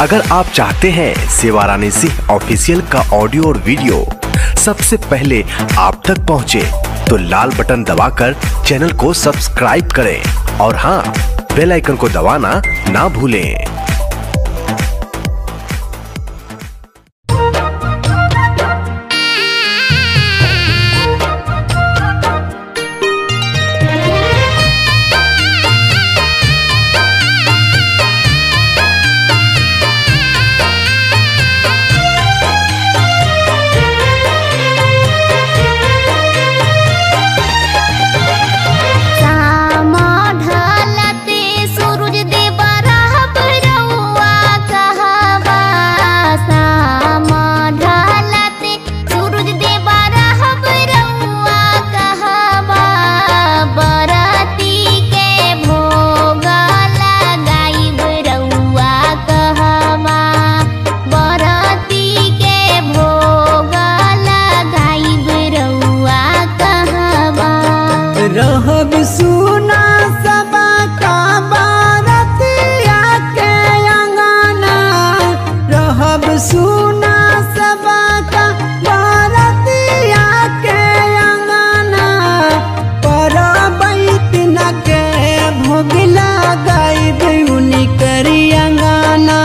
अगर आप चाहते हैं शिवारानी सिंह ऑफिशियल का ऑडियो और वीडियो सबसे पहले आप तक पहुंचे, तो लाल बटन दबाकर चैनल को सब्सक्राइब करें और हाँ, बेल आइकन को दबाना ना भूलें। रहब सुना सबा का बारतिया के अंगना, रहब सुना सबा का बारतिया के अंगना, पर बैतन के भोग लगाइबे उनकरी अंगना,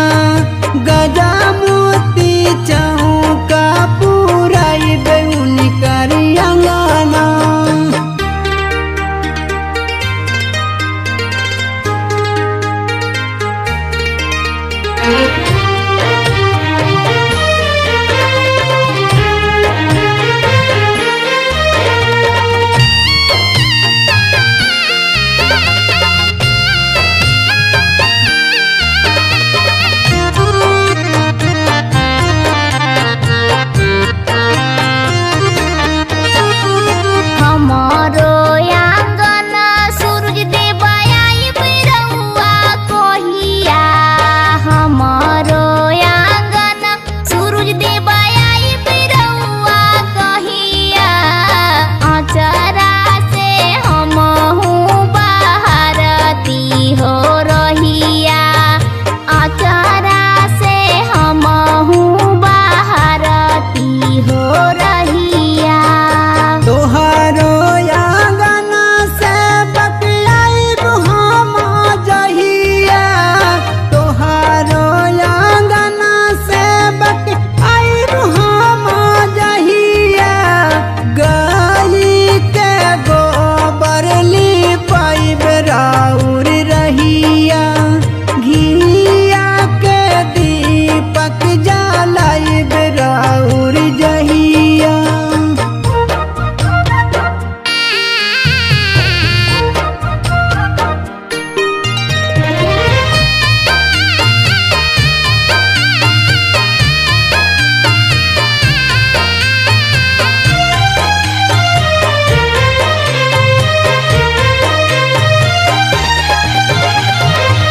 गजा मोती चौका पुराइबे उनकरी अंगना।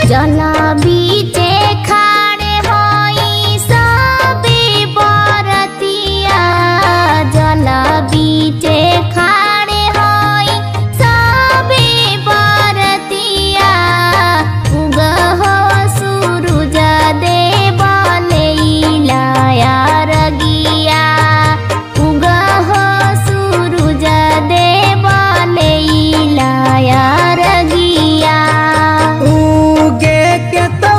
जला बीचे खाड़े होई सबे बरतिया, जला बीचे खाड़े होई सबे बरतिया, उगह सूरज देव लैलाया रगिया, उगह सूरज देव लैलाया रगिया। उगे के तो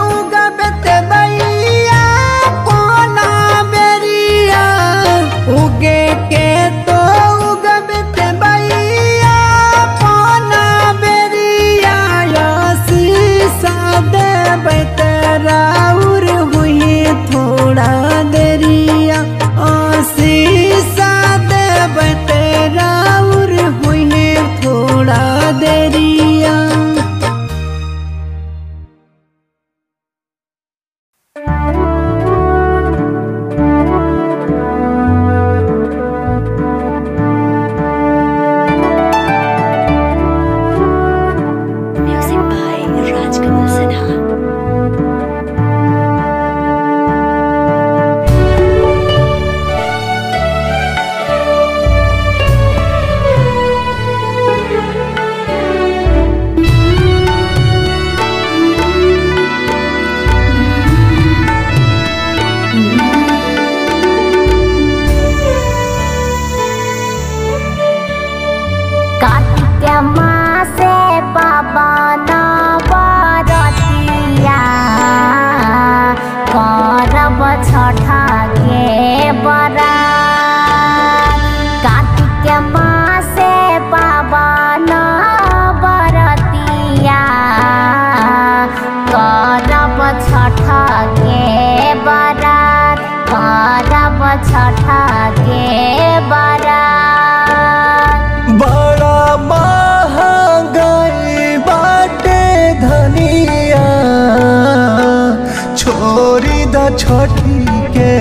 द छठी के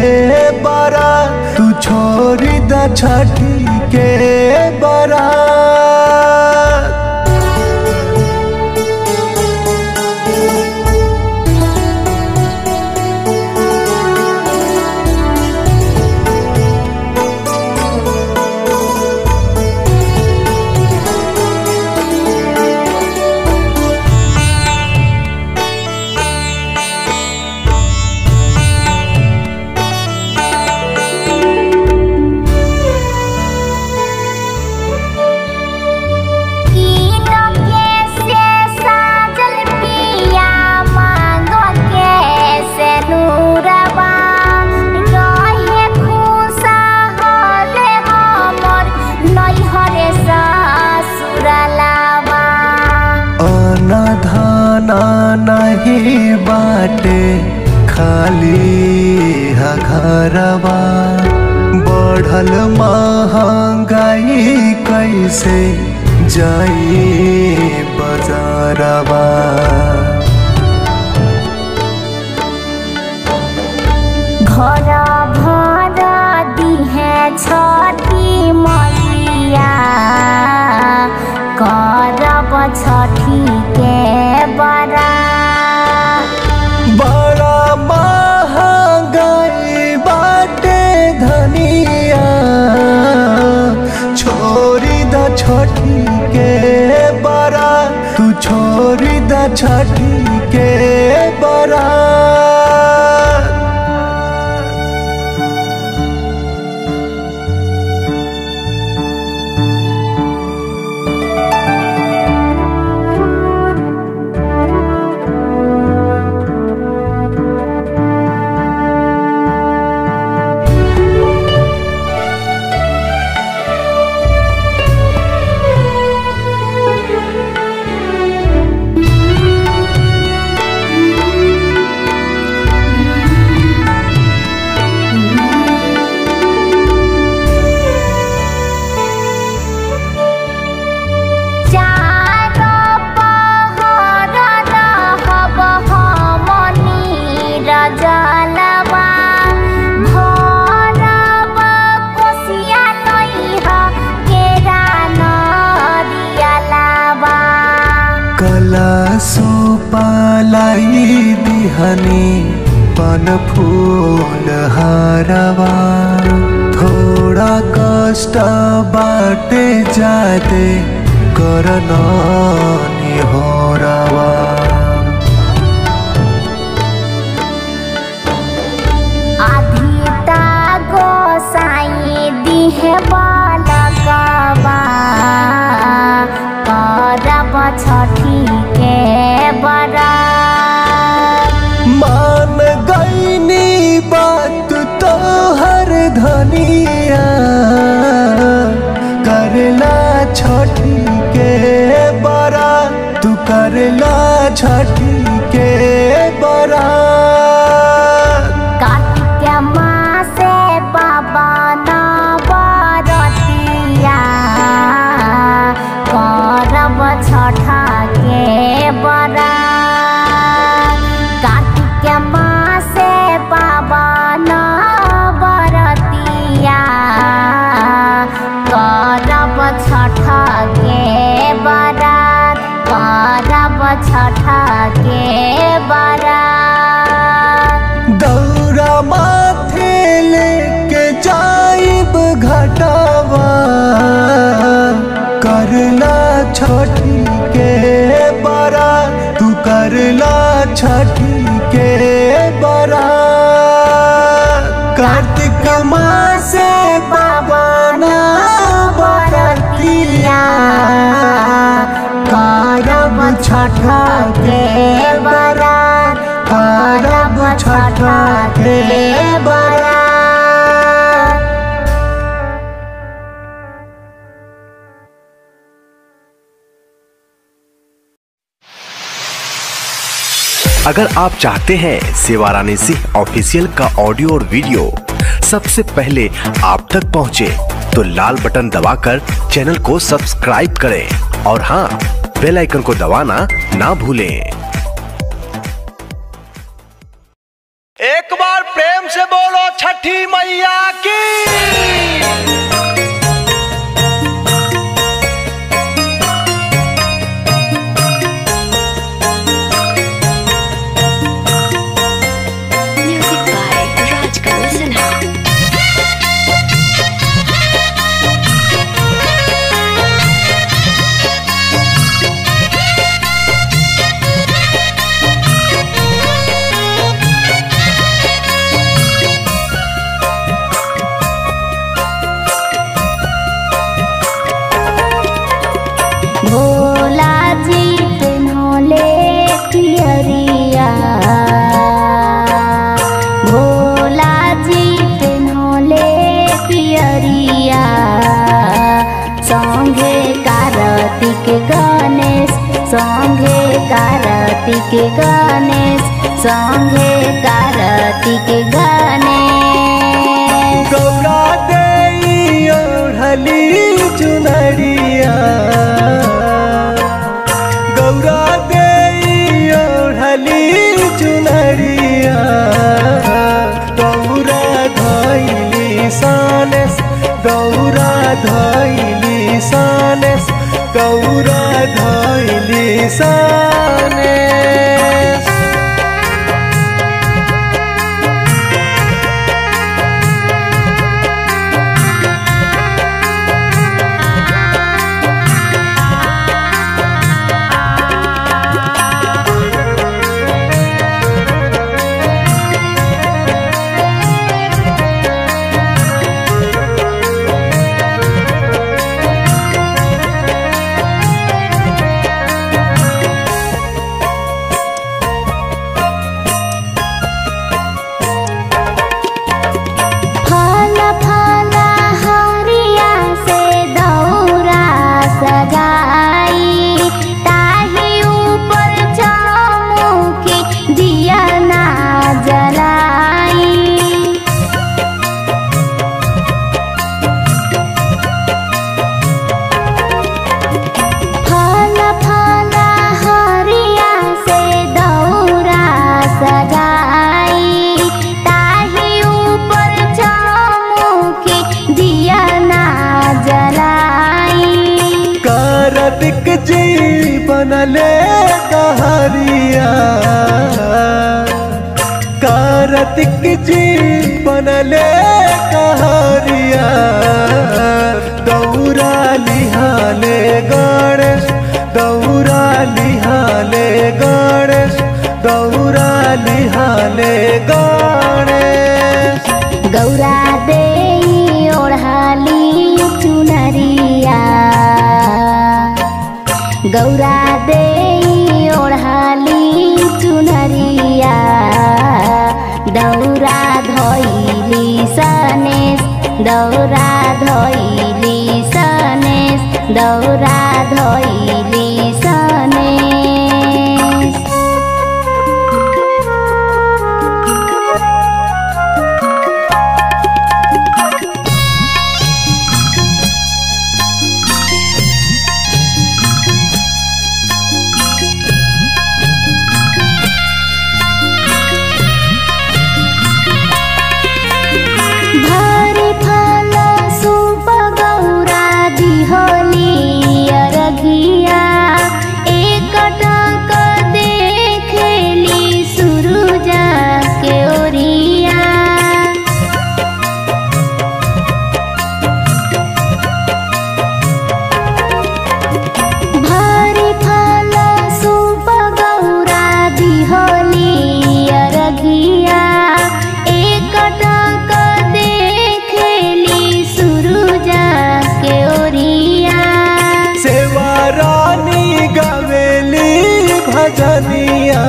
बारात, तू छोड़ी द छठी के बारात। नहीं बाटे खाली हा घरवा, बढ़ल महंगाई कैसे जाई बजारवा। घर भर दिहे छठी मैया, करब छठी के बारात। बड़ा महंगाई बाटे धनिया, छोड़ी द छठी के बारात, तू छोड़ी द छठी के बारात। सुपालाई दिहनी पन फूल हारवा, थोड़ा कष्ट बाटे जाते करना निहोरवा। आधिता गोसाई दिहे बालकवा, करब छठी के बारात। मान गईनी बात तो हर धनिया, करला छठी के बारात, तू करला छठी के बारात। कार्तिक मासे बाबा ना बरतिया, करब छठा के बारात। कार्तिक मासे बाबा ना बरतिया, करब छठा के बारात, करब छठा के बारात। दौरा माथे लेके जाइब घटावा, करला छठी के बारात, तू करला छठी के बारात। कार्तिक मासे बाबा ना बरतिया, करब छठा के बारात, करब छठा के बारात। अगर आप चाहते हैं शिवारानी सिंह ऑफिशियल का ऑडियो और वीडियो सबसे पहले आप तक पहुंचे, तो लाल बटन दबाकर चैनल को सब्सक्राइब करें और हाँ, बेल आइकन को दबाना ना भूलें। एक बार छठी मैया की। Music by Rajkamal Sinha. Bhola ji पिन्होले पियरिया, भोला जी पिन्होले पियरिया, संगे कार्तिक गणेश, संगे कार्तिक गणेश, संगे कार्तिक गणेश। गौरा देई ओढ़ली चुनरिया, गौरा देई ओढ़ली चुनरिया, गौरा धैली सानेस, गौरा धैली सानेस, गौरा धैली सानेस। फल फल हरिया से दौरा सजाई, ताही ऊपर चौमुखी दिया ना जलाई। फल फल हरिया से दौरा सजाई, ताही ऊपर चौमुखी दिया ना जलाई। कार्तिक जी बनले कहरिया, कार्तिक जी बनले कहरिया, दौरा लिहाले गणेश, दौरा लिहाले गणेश, दौरा लिहाले गणेश। गौरा देई ओढ़ाली चुनरिया, गौरा देई ओढ़ाली चुनरिया, दौरा धोइली सनेस, दौरा धोइली सनेस, दौरा धोइली सनेस। भारी फल सूप गौरा दिहोली अरघिया, एक टक देखेली सुरुजा के ओरिया। भारी फल सूप गौरा दिहोली अरघिया, एक टक देखेली सुरुजा के ओरिया। सेवा रानी गवेली भजनिया,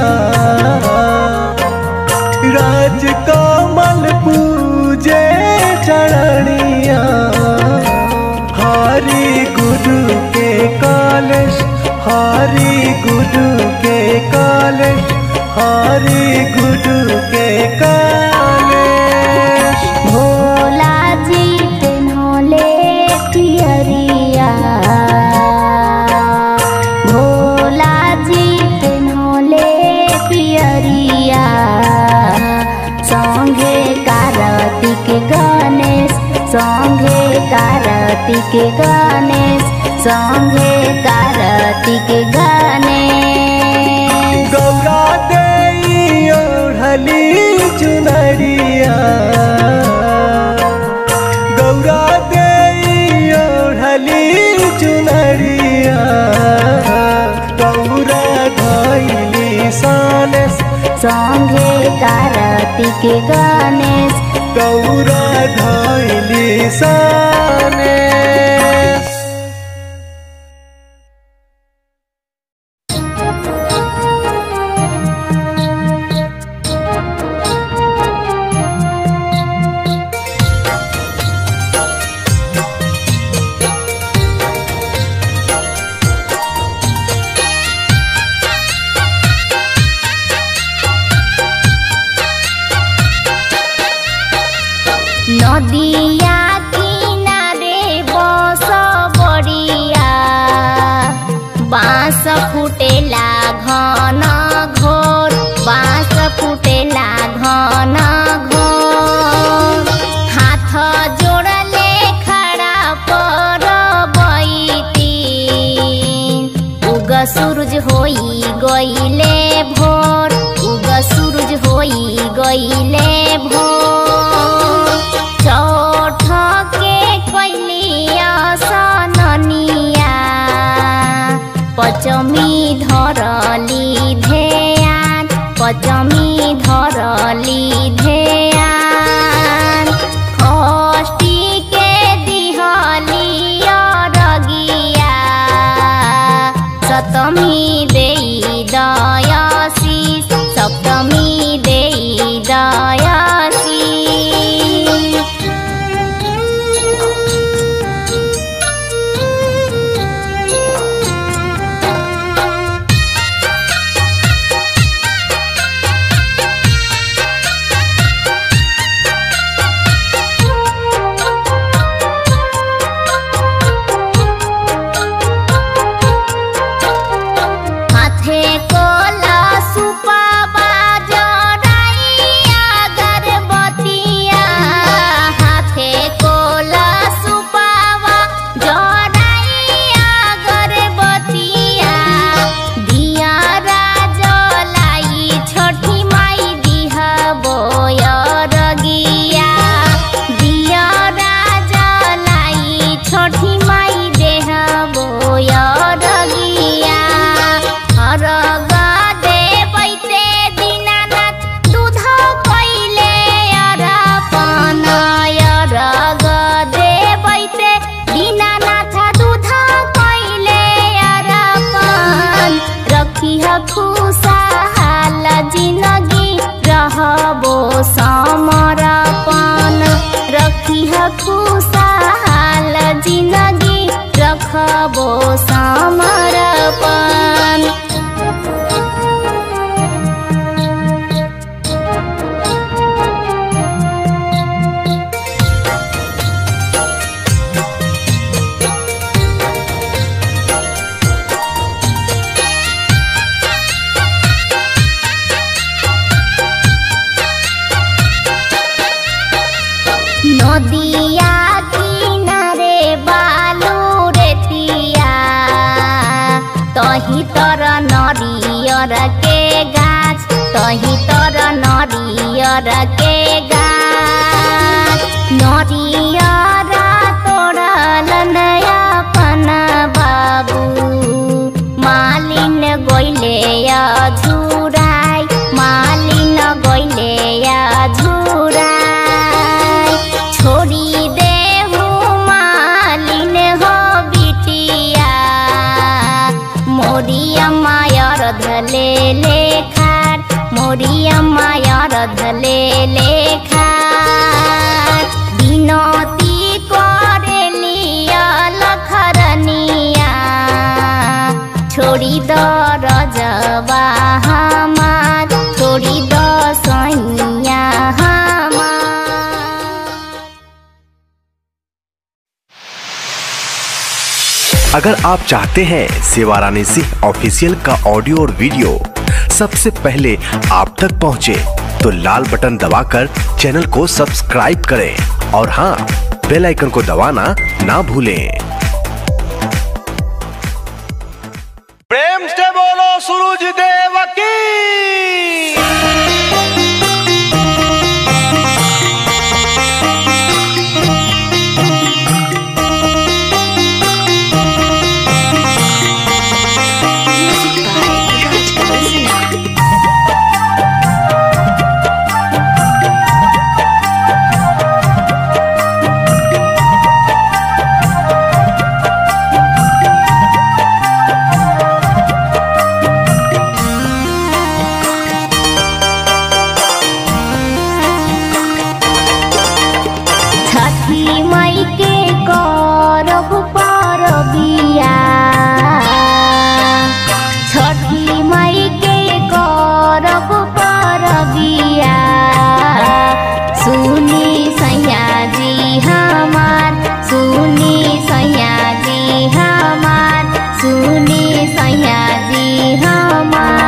राजकमल पूजे चरणिया, हरि गुरु के कॉलेज, हरि गुरु के कॉलेज, हरि गुरु के कॉलेज। भोला जी पिन्होले पियरिया, भोला जी पिन्होले पियरिया, संगे कार्तिक गणेश संगे कार्तिक गणेश संगे कार्तिक गणेश। गौरा देई ओढ़ली चुनरिया गौरा देई ओढ़ली चुनरिया गौरा धइली सानेस संगे कार्तिक गणेश गौरा धइली सानेस। नदिया किनारे बस बड़िया बाँस फुटेला घन घोर बाँस फुटेला घन घोर हाथ जोड़ले खड़ा पर बैती उग सूरज होई गईले भोर उग सूरज होई गईले भोर चौठ के कैलिया सननिया पचमी धरली ध्यान पचमी धरली ध्यान षष्ठी के दिहली अरगिया सप्तमी देई दयाशीष सप्तमी देई दयाशीष। हाथे कोला सुपाबा जराइया गर्भवतिया हाथे कोला सुपाबा जराइया गर्भवतिया दिया राजलाई छठी माई दिहा बोयरगिया दिया राजलाई छठी माई देहा बोयरगिया अरग देवैते दीनानाथ दूध कैले अरपन अरग देवैते दीनानाथ दूध कैले अरपन रखिह खुशहाल जिंदगी रहबो समर्पण रखिह खुशहाल जिंदगी रखबो समर्पण। नदिया किनारे बालू रेतिया तही तर नरियर के गाछ तही तर नरियर के गाछ नरियर तोड़ल नया पन बाबू मालिन गइले झुराई मालिन गइले झुराई छोड़ी देहु मालिन हो बिटिया मोरिया मायर धले लेखार मोरिया मायर धले लेखार बिनती करेलिया लखरनिया छोड़ी द रजवा हमार छोड़ी द सैया हमार। अगर आप चाहते हैं सेवा रानी सिंह ऑफिशियल का ऑडियो और वीडियो सबसे पहले आप तक पहुंचे, तो लाल बटन दबाकर चैनल को सब्सक्राइब करें और हाँ, बेल आइकन को दबाना ना भूलें। प्रेम से बोलो सूरज देव की। Music by Raj Kamal Sinha. छठी मई के करब परबिया, छठी मई के करब परबिया, सुनी सैया जी हमार, सुनी सैया जी हमार, सुनी सैया जी हमार।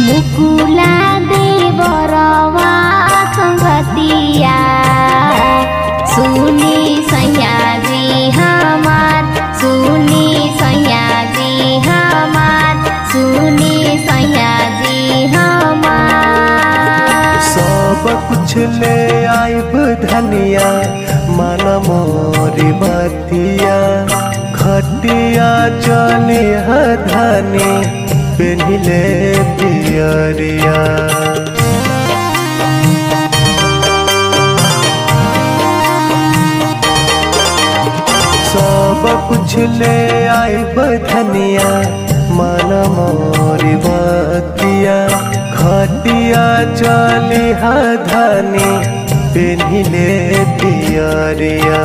मुकुला देवरवा संगतिया, सुनी सैया जी हमार, सुनी सैया जी हमार, सुनी सैया जी हमार। सब कुछ ले आइब धनिया, मन मोरी बतिया, खटिया चली धनी पेन्हिले पियरिया। सब कुछ ले आइब धनिया, मन मोरी बतिया, खटिया चली धनी पेन्हिले पियरिया।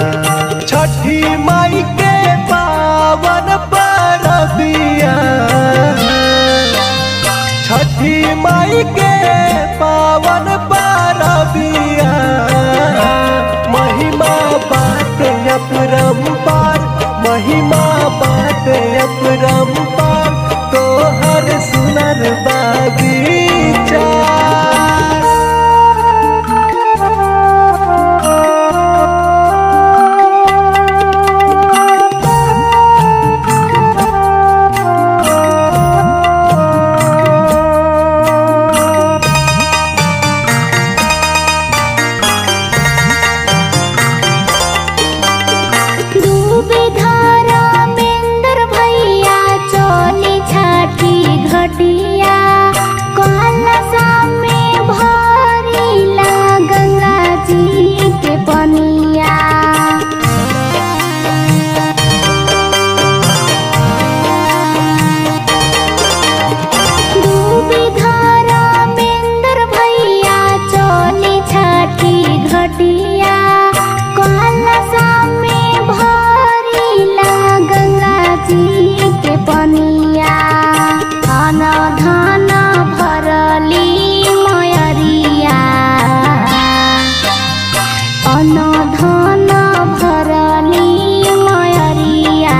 छठी माई के पावन परबिया, छठी माई के पावन परबिया, महिमा बाटे अपरंपार, महिमा बाटे अपरंपार, तोहर सुनर बगीचा। अन धन भरली मयरिया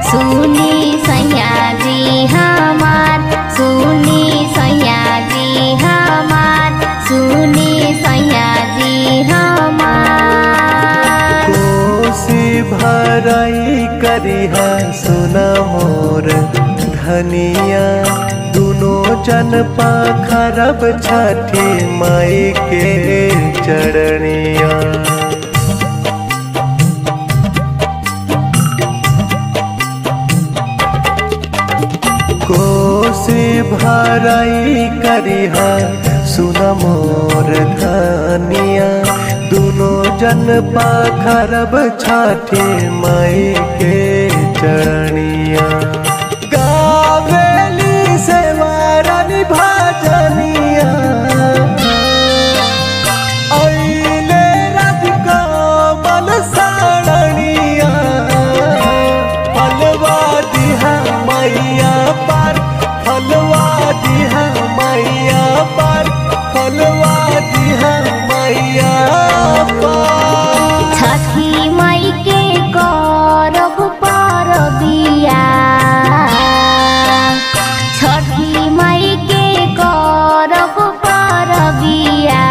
सुनी सैया जी हमार सुनी सैया जी हमार सुनी सैया जी हमार। कोसी भराई करिहा सुना मोर धनिया दुनो जन पाखरब छठी माई के चरणिया। कोसी भराई करिहा सुना मोर धनिया दुनो जन पाखरब छठी माई के चरणिया। गावेली सेवारानी भजनिया अइले राधिका बल सारणिया। फलवा दिहा मैया पार फलवा दिहा मैया पार फलवा दिहा मैया पार। छठी माई के करब परबिया छठी माई के करब परबिया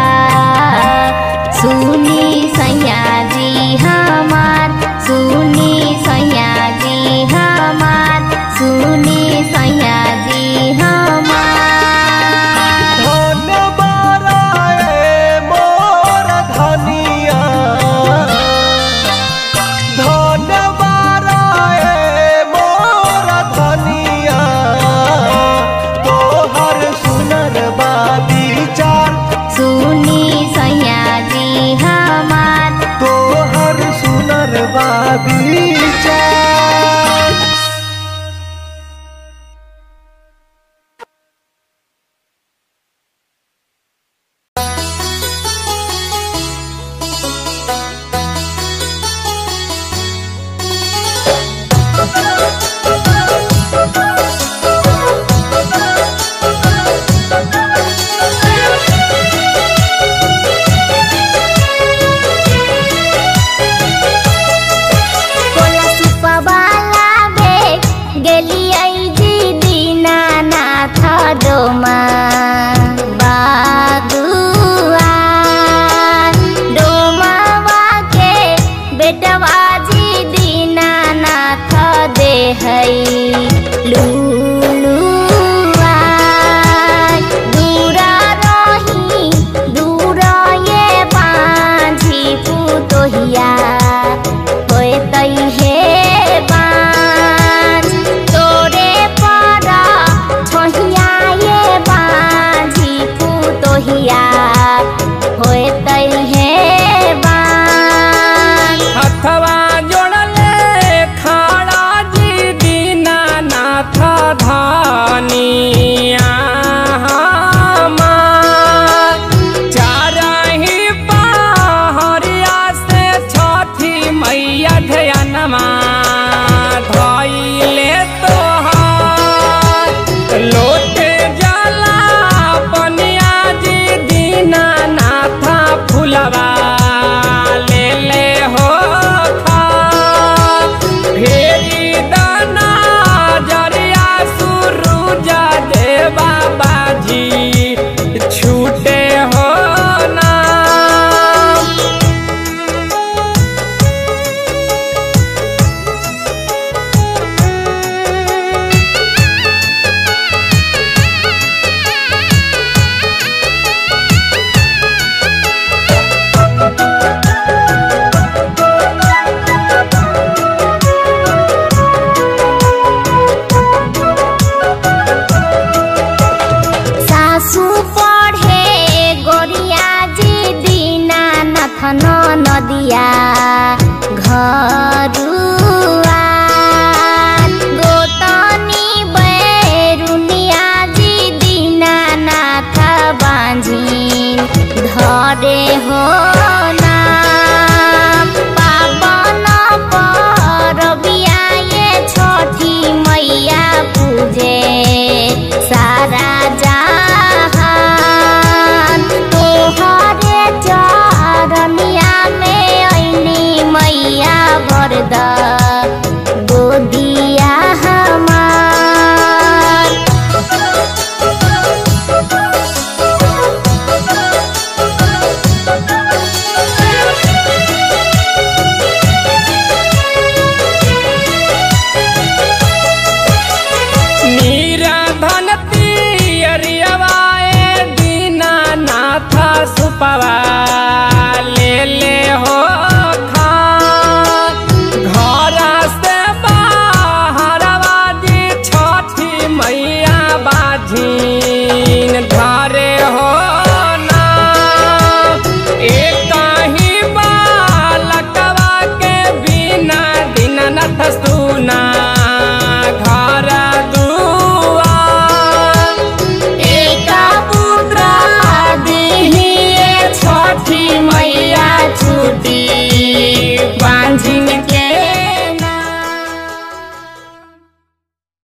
सुनी सैया जी हमार सुनी सैया जी हमार सुनी सैया जी हमार। धन बाराए मोर धनिया धन बाराए मोर धनिया तोहर सुनर बा विचार सुनी सैया जी हमार तोहर सुनर बा विचार। कोला सुपवाला बे गेलियै जी दीनानाथ डोमा बागुआ डोमावा के बेटवा जी दीनानाथ देहै लुलुआ दूरा रही दूरा ये बांझी पुतोहिया होतै हे बांझ तोरे पर छोहिया ये बांझी पुतोहिया होतै हे बांझ। हथवा जोड़ले खाड़ा जी दीनानाथ धनिया हमार चारही पहरिया से छठी मैया ध्यानमा धइले तोहार लोटे जला पनिया जी दीनानाथ फुलवा ले ले हो खा फेरी दाना जरिया सुरुज देवा बाजी छूटे हो ना। सासू पढ़े गोरिया जी दीनानाथ नदिया घरुआ गोतनी बैरुनिया जी दीनानाथ बांझिन धरे हो